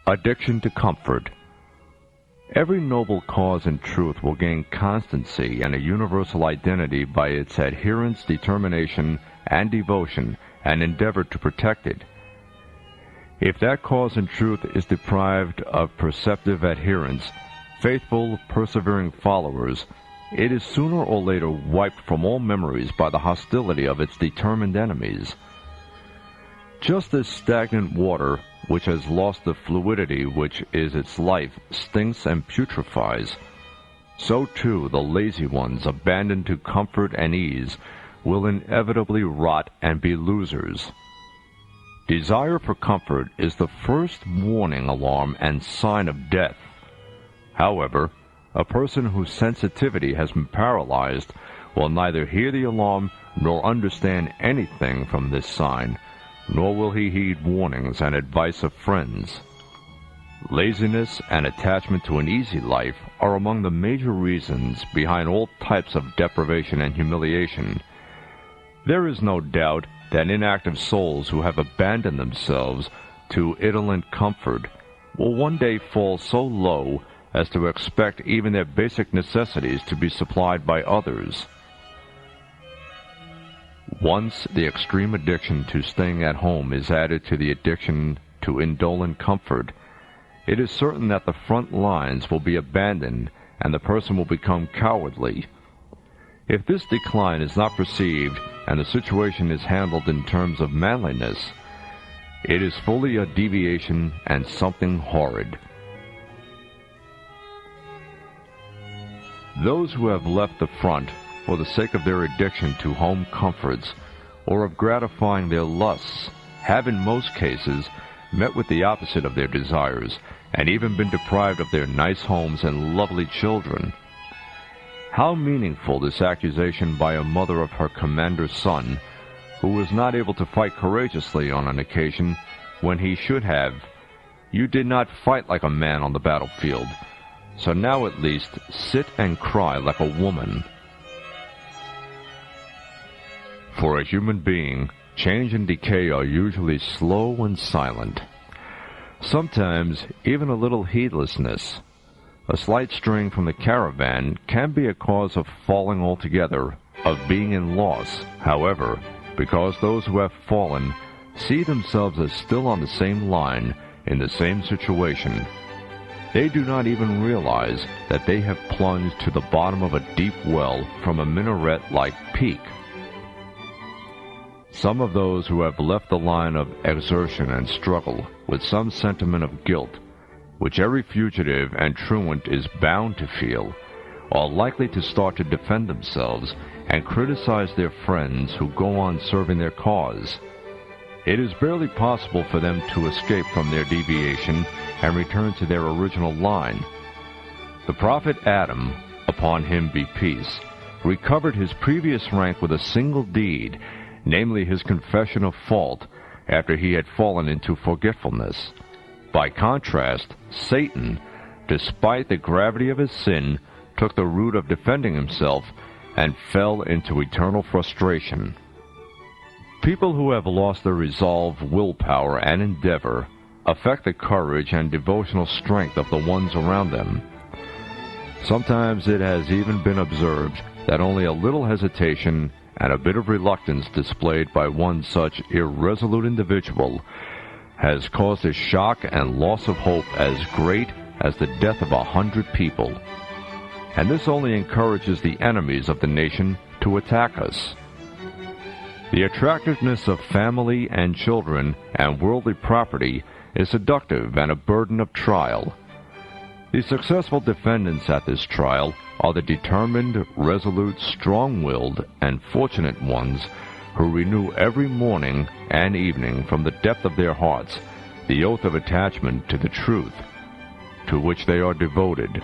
Addiction to comfort. Every noble cause in truth will gain constancy and a universal identity by its adherence, determination, and devotion, and endeavor to protect it. If that cause in truth is deprived of perceptive adherents, faithful, persevering followers, it is sooner or later wiped from all memories by the hostility of its determined enemies. Just as stagnant water, which has lost the fluidity which is its life, stinks and putrefies, so too the lazy ones, abandoned to comfort and ease, will inevitably rot and be losers. Desire for comfort is the first warning alarm and sign of death. However, a person whose sensitivity has been paralyzed will neither hear the alarm nor understand anything from this sign, nor will he heed warnings and advice of friends. Laziness and attachment to an easy life are among the major reasons behind all types of deprivation and humiliation. There is no doubt that inactive souls who have abandoned themselves to indolent comfort will one day fall so low as to expect even their basic necessities to be supplied by others. Once the extreme addiction to staying at home is added to the addiction to indolent comfort, it is certain that the front lines will be abandoned and the person will become cowardly. If this decline is not perceived and the situation is handled in terms of manliness, it is fully a deviation and something horrid. Those who have left the front for the sake of their addiction to home comforts or of gratifying their lusts have in most cases met with the opposite of their desires and even been deprived of their nice homes and lovely children. How meaningful this accusation by a mother of her commander's son, who was not able to fight courageously on an occasion when he should have. You did not fight like a man on the battlefield, so now at least sit and cry like a woman. For a human being, change and decay are usually slow and silent. Sometimes even a little heedlessness, a slight straying from the caravan, can be a cause of falling altogether, of being in loss. However, because those who have fallen see themselves as still on the same line, in the same situation, they do not even realize that they have plunged to the bottom of a deep well from a minaret-like peak. Some of those who have left the line of exertion and struggle with some sentiment of guilt, which every fugitive and truant is bound to feel, are likely to start to defend themselves and criticize their friends who go on serving their cause. It is barely possible for them to escape from their deviation and return to their original line. The prophet Adam, upon him be peace, recovered his previous rank with a single deed, namely his confession of fault after he had fallen into forgetfulness. By contrast, Satan, despite the gravity of his sin, took the route of defending himself and fell into eternal frustration. People who have lost their resolve, willpower, and endeavor affect the courage and devotional strength of the ones around them. Sometimes it has even been observed that only a little hesitation and a bit of reluctance displayed by one such irresolute individual has caused a shock and loss of hope as great as the death of 100 people. And this only encourages the enemies of the nation to attack us. The attractiveness of family and children and worldly property is seductive and a burden of trial. The successful defendants at this trial are the determined, resolute, strong-willed, and fortunate ones who renew every morning and evening from the depth of their hearts the oath of attachment to the truth, to which they are devoted.